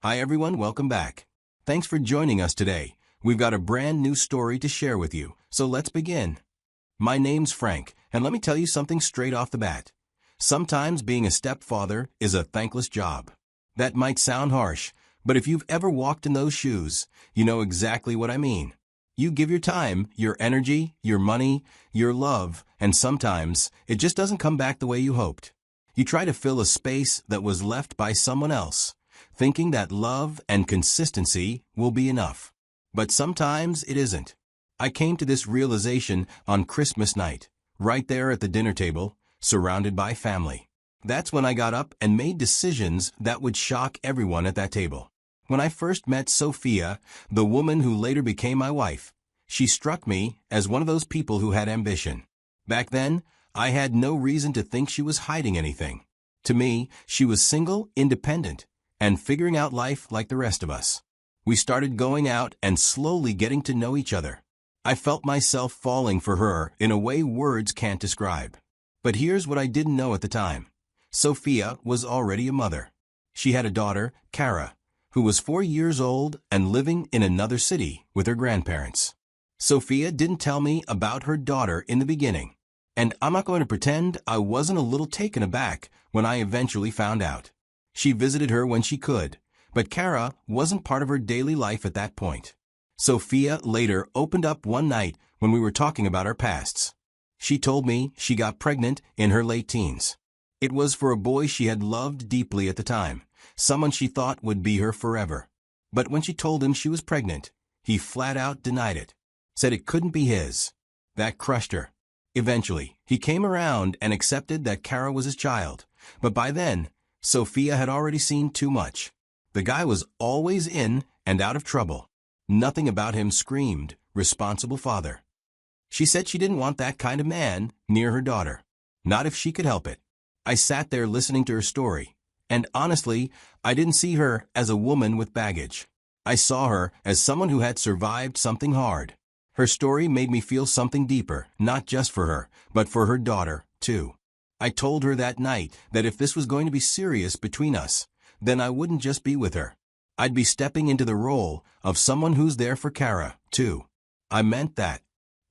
Hi everyone, welcome back. Thanks for joining us today. We've got a brand new story to share with you, so let's begin. My name's Frank, and let me tell you something straight off the bat. Sometimes being a stepfather is a thankless job. That might sound harsh, but if you've ever walked in those shoes, you know exactly what I mean. You give your time, your energy, your money, your love, and sometimes it just doesn't come back the way you hoped. You try to fill a space that was left by someone else, thinking that love and consistency will be enough. But sometimes it isn't. I came to this realization on Christmas night, right there at the dinner table, surrounded by family. That's when I got up and made decisions that would shock everyone at that table. When I first met Sophia, the woman who later became my wife, she struck me as one of those people who had ambition. Back then, I had no reason to think she was hiding anything. To me, she was single, independent, and figuring out life like the rest of us. We started going out and slowly getting to know each other. I felt myself falling for her in a way words can't describe. But here's what I didn't know at the time. Sophia was already a mother. She had a daughter, Kara, who was 4 years old and living in another city with her grandparents. Sophia didn't tell me about her daughter in the beginning, and I'm not going to pretend I wasn't a little taken aback when I eventually found out. She visited her when she could, but Kara wasn't part of her daily life at that point. Sophia later opened up one night when we were talking about our pasts. She told me she got pregnant in her late teens. It was for a boy she had loved deeply at the time, someone she thought would be her forever. But when she told him she was pregnant, he flat out denied it, said it couldn't be his. That crushed her. Eventually, he came around and accepted that Kara was his child, but by then, Sophia had already seen too much. The guy was always in and out of trouble. Nothing about him screamed responsible father. She said she didn't want that kind of man near her daughter, not if she could help it. I sat there listening to her story, and honestly, I didn't see her as a woman with baggage. I saw her as someone who had survived something hard. Her story made me feel something deeper, not just for her, but for her daughter, too. I told her that night that if this was going to be serious between us, then I wouldn't just be with her. I'd be stepping into the role of someone who's there for Kara, too. I meant that.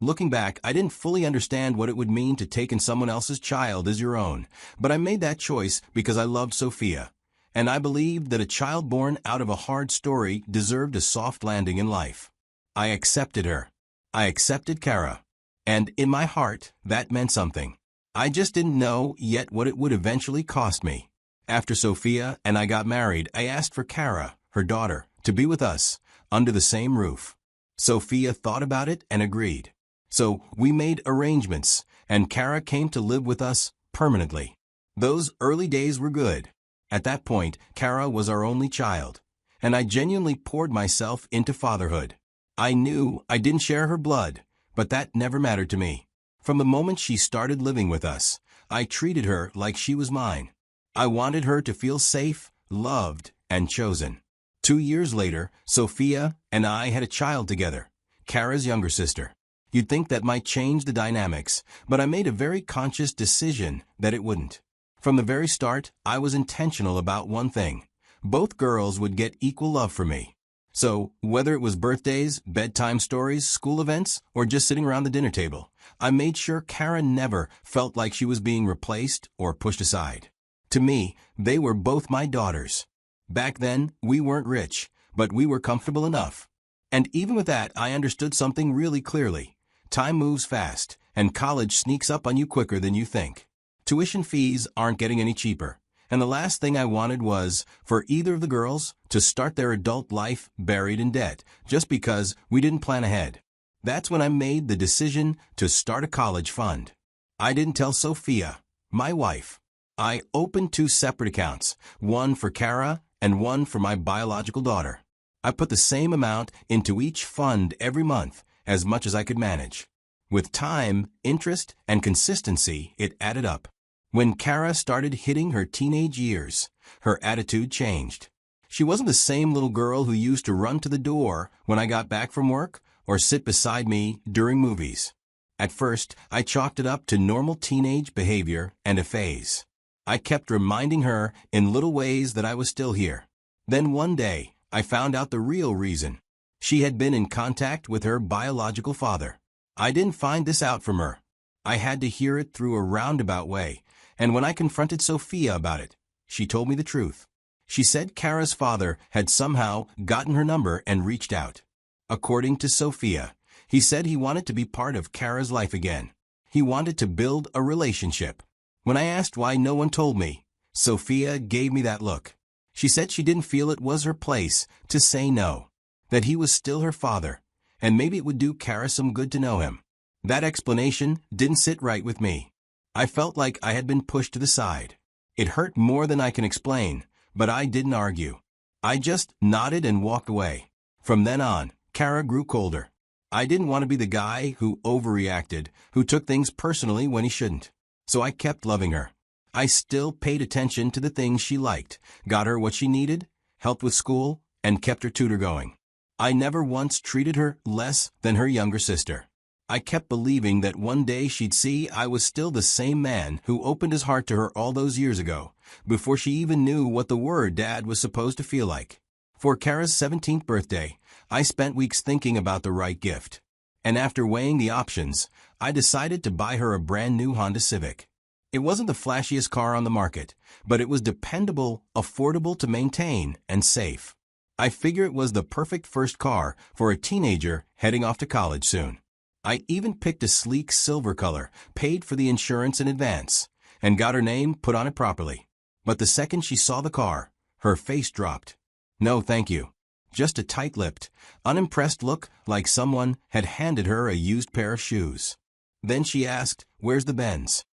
Looking back, I didn't fully understand what it would mean to take in someone else's child as your own, but I made that choice because I loved Sophia, and I believed that a child born out of a hard story deserved a soft landing in life. I accepted her. I accepted Kara. And in my heart, that meant something. I just didn't know yet what it would eventually cost me. After Sophia and I got married, I asked for Kara, her daughter, to be with us, under the same roof. Sophia thought about it and agreed. So we made arrangements, and Kara came to live with us permanently. Those early days were good. At that point, Kara was our only child, and I genuinely poured myself into fatherhood. I knew I didn't share her blood, but that never mattered to me. From the moment she started living with us, I treated her like she was mine. I wanted her to feel safe, loved, and chosen. 2 years later, Sophia and I had a child together, Kara's younger sister. You'd think that might change the dynamics, but I made a very conscious decision that it wouldn't. From the very start, I was intentional about one thing. Both girls would get equal love from me. So, whether it was birthdays, bedtime stories, school events, or just sitting around the dinner table, I made sure Kara never felt like she was being replaced or pushed aside. To me, they were both my daughters. Back then, we weren't rich, but we were comfortable enough. And even with that, I understood something really clearly. Time moves fast, and college sneaks up on you quicker than you think. Tuition fees aren't getting any cheaper, and the last thing I wanted was for either of the girls to start their adult life buried in debt, just because we didn't plan ahead. That's when I made the decision to start a college fund. I didn't tell Sophia, my wife. I opened 2 separate accounts, one for Kara and one for my biological daughter. I put the same amount into each fund every month, as much as I could manage. With time, interest, and consistency, it added up. When Kara started hitting her teenage years, her attitude changed. She wasn't the same little girl who used to run to the door when I got back from work or sit beside me during movies. At first, I chalked it up to normal teenage behavior and a phase. I kept reminding her in little ways that I was still here. Then one day, I found out the real reason. She had been in contact with her biological father. I didn't find this out from her. I had to hear it through a roundabout way, and when I confronted Sophia about it, she told me the truth. She said Kara's father had somehow gotten her number and reached out. According to Sophia, he said he wanted to be part of Kara's life again. He wanted to build a relationship. When I asked why no one told me, Sophia gave me that look. She said she didn't feel it was her place to say no, that he was still her father, and maybe it would do Kara some good to know him. That explanation didn't sit right with me. I felt like I had been pushed to the side. It hurt more than I can explain, but I didn't argue. I just nodded and walked away. From then on, Kara grew colder. I didn't want to be the guy who overreacted, who took things personally when he shouldn't. So I kept loving her. I still paid attention to the things she liked, got her what she needed, helped with school, and kept her tutor going. I never once treated her less than her younger sister. I kept believing that one day she'd see I was still the same man who opened his heart to her all those years ago, before she even knew what the word Dad was supposed to feel like. For Kara's 17th birthday, I spent weeks thinking about the right gift. And after weighing the options, I decided to buy her a brand new Honda Civic. It wasn't the flashiest car on the market, but it was dependable, affordable to maintain, and safe. I figure it was the perfect first car for a teenager heading off to college soon. I even picked a sleek silver color, paid for the insurance in advance, and got her name put on it properly. But the second she saw the car, her face dropped. No, thank you. Just a tight-lipped, unimpressed look like someone had handed her a used pair of shoes. Then she asked, "Where's the Benz?"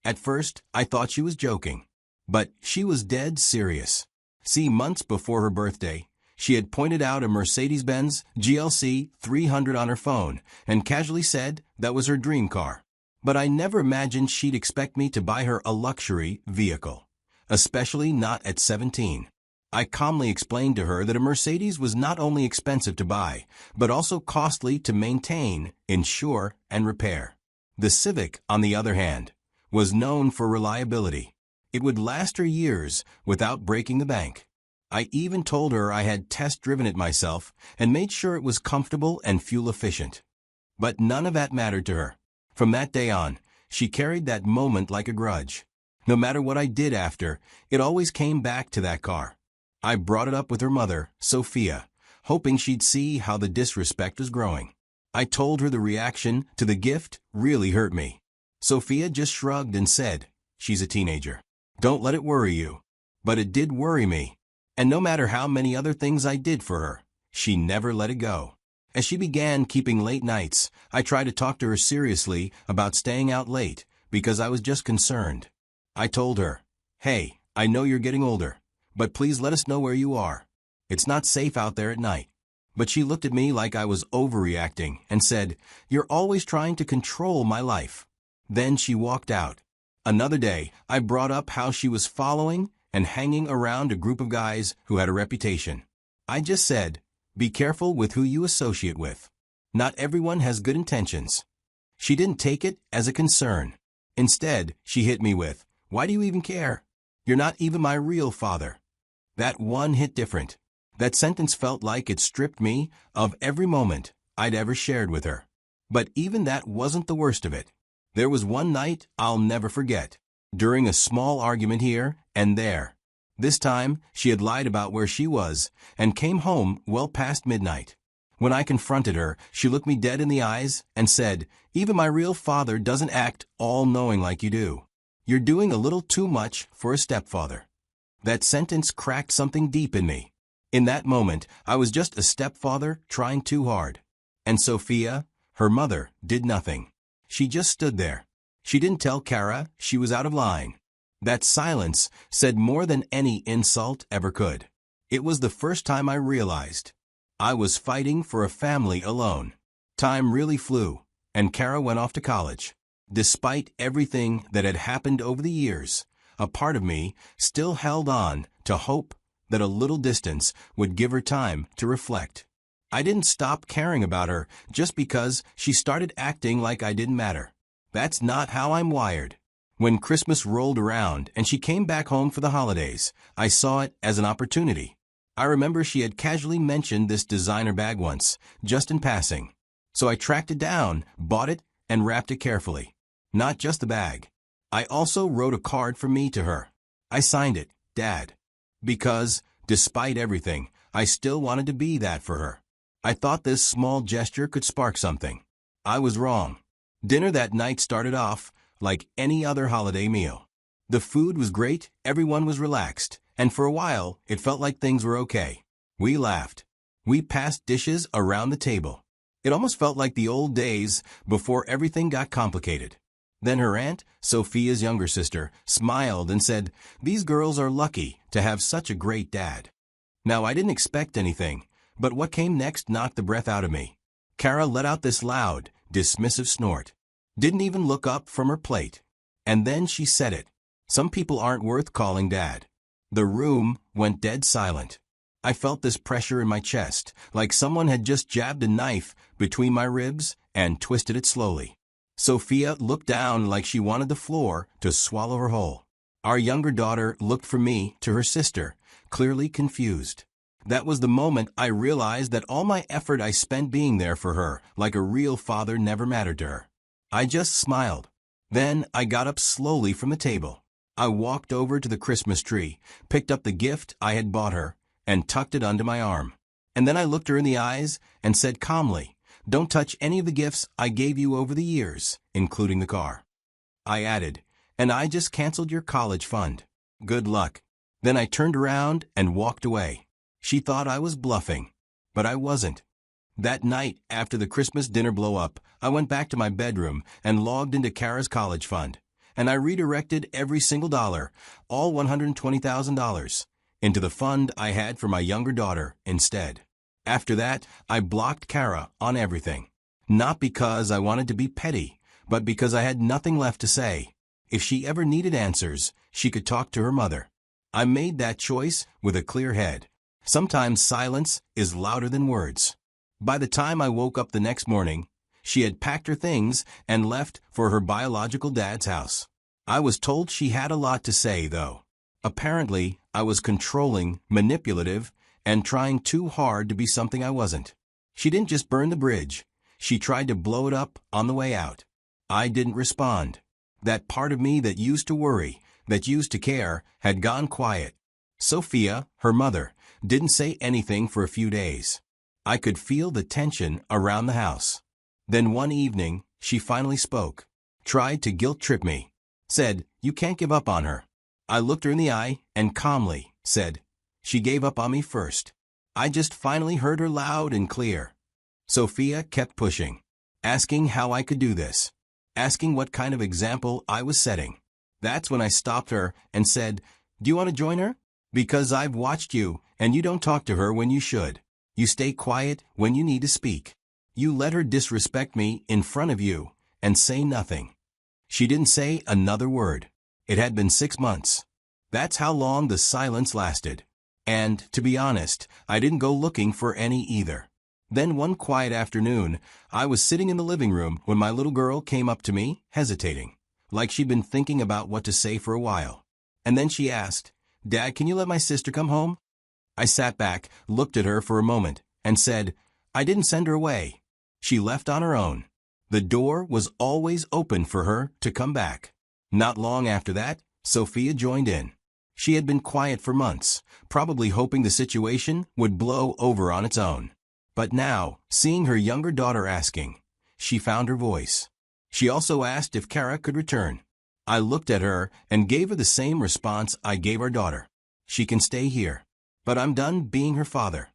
At first, I thought she was joking. But she was dead serious. See, months before her birthday, she had pointed out a Mercedes-Benz GLC 300 on her phone and casually said that was her dream car. But I never imagined she'd expect me to buy her a luxury vehicle, especially not at 17. I calmly explained to her that a Mercedes was not only expensive to buy, but also costly to maintain, insure, and repair. The Civic, on the other hand, was known for reliability. It would last her years without breaking the bank. I even told her I had test-driven it myself and made sure it was comfortable and fuel-efficient. But none of that mattered to her. From that day on, she carried that moment like a grudge. No matter what I did after, it always came back to that car. I brought it up with her mother, Sophia, hoping she'd see how the disrespect was growing. I told her the reaction to the gift really hurt me. Sophia just shrugged and said, "She's a teenager. Don't let it worry you." But it did worry me. And no matter how many other things I did for her, she never let it go. As she began keeping late nights, I tried to talk to her seriously about staying out late because I was just concerned. I told her, "Hey, I know you're getting older, but please let us know where you are. It's not safe out there at night." But she looked at me like I was overreacting and said, "You're always trying to control my life." Then she walked out. Another day, I brought up how she was following and hanging around a group of guys who had a reputation. I just said, "Be careful with who you associate with. Not everyone has good intentions." She didn't take it as a concern. Instead, she hit me with, "Why do you even care? You're not even my real father." That one hit different. That sentence felt like it stripped me of every moment I'd ever shared with her. But even that wasn't the worst of it. There was one night I'll never forget. During a small argument here and there. This time, she had lied about where she was and came home well past midnight. When I confronted her, she looked me dead in the eyes and said, "Even my real father doesn't act all-knowing like you do. You're doing a little too much for a stepfather." That sentence cracked something deep in me. In that moment, I was just a stepfather trying too hard. And Sophia, her mother, did nothing. She just stood there. She didn't tell Kara she was out of line. That silence said more than any insult ever could. It was the first time I realized I was fighting for a family alone. Time really flew, and Kara went off to college. Despite everything that had happened over the years, a part of me still held on to hope that a little distance would give her time to reflect. I didn't stop caring about her just because she started acting like I didn't matter. That's not how I'm wired. When Christmas rolled around and she came back home for the holidays, I saw it as an opportunity. I remember she had casually mentioned this designer bag once, just in passing. So I tracked it down, bought it, and wrapped it carefully. Not just the bag. I also wrote a card from me to her. I signed it, Dad. Because, despite everything, I still wanted to be that for her. I thought this small gesture could spark something. I was wrong. Dinner that night started off like any other holiday meal. The food was great, everyone was relaxed, and for a while, it felt like things were okay. We laughed. We passed dishes around the table. It almost felt like the old days before everything got complicated. Then her aunt, Sophia's younger sister, smiled and said, "These girls are lucky to have such a great dad." Now, I didn't expect anything, but what came next knocked the breath out of me. Kara let out this loud, dismissive snort. Didn't even look up from her plate. And then she said it. "Some people aren't worth calling dad." The room went dead silent. I felt this pressure in my chest, like someone had just jabbed a knife between my ribs and twisted it slowly. Sophia looked down like she wanted the floor to swallow her whole. Our younger daughter looked from me to her sister, clearly confused. That was the moment I realized that all my effort I spent being there for her, like a real father, never mattered to her. I just smiled. Then I got up slowly from the table. I walked over to the Christmas tree, picked up the gift I had bought her, and tucked it under my arm. And then I looked her in the eyes and said calmly, "Don't touch any of the gifts I gave you over the years, including the car." I added, "And I just canceled your college fund. Good luck." Then I turned around and walked away. She thought I was bluffing, but I wasn't. That night, after the Christmas dinner blow-up, I went back to my bedroom and logged into Kara's college fund, and I redirected every single dollar, all $120,000, into the fund I had for my younger daughter instead. After that, I blocked Kara on everything. Not because I wanted to be petty, but because I had nothing left to say. If she ever needed answers, she could talk to her mother. I made that choice with a clear head. Sometimes silence is louder than words. By the time I woke up the next morning, she had packed her things and left for her biological dad's house. I was told she had a lot to say, though. Apparently, I was controlling, manipulative, and trying too hard to be something I wasn't. She didn't just burn the bridge. She tried to blow it up on the way out. I didn't respond. That part of me that used to worry, that used to care, had gone quiet. Sophia, her mother, didn't say anything for a few days. I could feel the tension around the house. Then one evening, she finally spoke, tried to guilt-trip me, said, "You can't give up on her." I looked her in the eye and calmly said, "She gave up on me first." I just finally heard her loud and clear. Sophia kept pushing, asking how I could do this, asking what kind of example I was setting. That's when I stopped her and said, "Do you want to join her? Because I've watched you, and you don't talk to her when you should. You stay quiet when you need to speak. You let her disrespect me in front of you and say nothing." She didn't say another word. It had been 6 months. That's how long the silence lasted. And, to be honest, I didn't go looking for any either. Then one quiet afternoon, I was sitting in the living room when my little girl came up to me, hesitating, like she'd been thinking about what to say for a while. And then she asked, "Dad, can you let my sister come home?" I sat back, looked at her for a moment, and said, "I didn't send her away. She left on her own." The door was always open for her to come back. Not long after that, Sophia joined in. She had been quiet for months, probably hoping the situation would blow over on its own. But now, seeing her younger daughter asking, she found her voice. She also asked if Kara could return. I looked at her and gave her the same response I gave our daughter. "She can stay here. But I'm done being her father."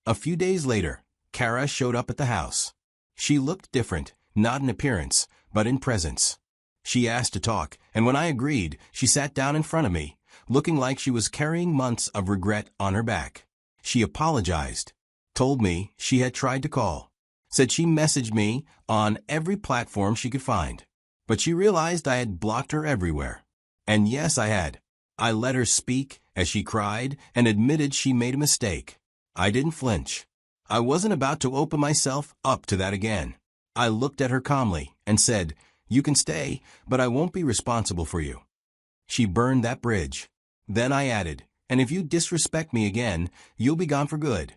A few days later, Kara showed up at the house. She looked different, not in appearance, but in presence. She asked to talk, and when I agreed, she sat down in front of me, looking like she was carrying months of regret on her back. She apologized, told me she had tried to call, said she messaged me on every platform she could find, but she realized I had blocked her everywhere. And yes, I had. I let her speak as she cried and admitted she made a mistake. I didn't flinch. I wasn't about to open myself up to that again. I looked at her calmly and said, "You can stay, but I won't be responsible for you." She burned that bridge. Then I added, And if you disrespect me again, you'll be gone for good."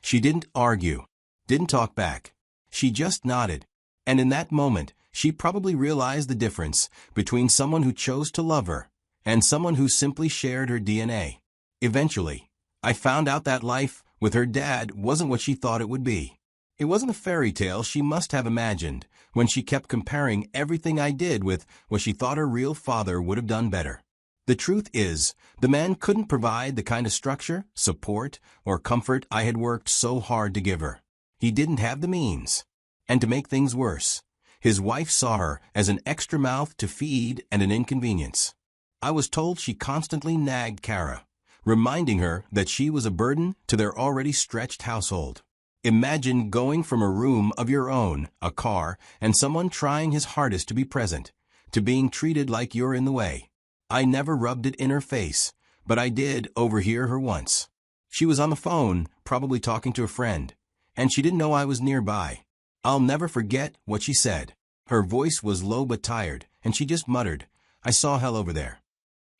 She didn't argue, didn't talk back. She just nodded. And in that moment, she probably realized the difference between someone who chose to love her and someone who simply shared her DNA. Eventually, I found out that life with her dad wasn't what she thought it would be. It wasn't a fairy tale she must have imagined when she kept comparing everything I did with what she thought her real father would have done better. The truth is, the man couldn't provide the kind of structure, support, or comfort I had worked so hard to give her. He didn't have the means. And to make things worse, his wife saw her as an extra mouth to feed and an inconvenience. I was told she constantly nagged Kara, reminding her that she was a burden to their already stretched household. Imagine going from a room of your own, a car, and someone trying his hardest to be present, to being treated like you're in the way. I never rubbed it in her face, but I did overhear her once. She was on the phone, probably talking to a friend, and she didn't know I was nearby. I'll never forget what she said. Her voice was low but tired, and she just muttered, "I saw hell over there."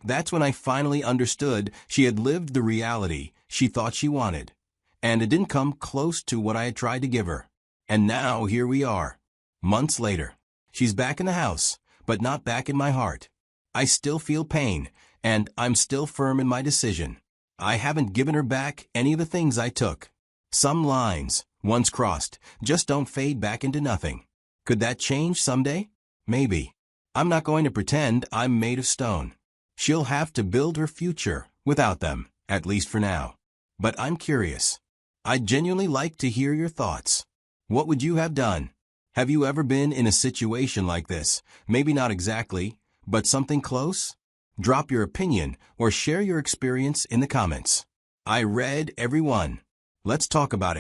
That's when I finally understood she had lived the reality she thought she wanted, and it didn't come close to what I had tried to give her. And now here we are, months later. She's back in the house, but not back in my heart. I still feel pain, and I'm still firm in my decision. I haven't given her back any of the things I took. Some lines, once crossed, just don't fade back into nothing. Could that change someday? Maybe. I'm not going to pretend I'm made of stone. She'll have to build her future without them, at least for now. But I'm curious. I'd genuinely like to hear your thoughts. What would you have done? Have you ever been in a situation like this? Maybe not exactly, but something close? Drop your opinion or share your experience in the comments. I read every one. Let's talk about it.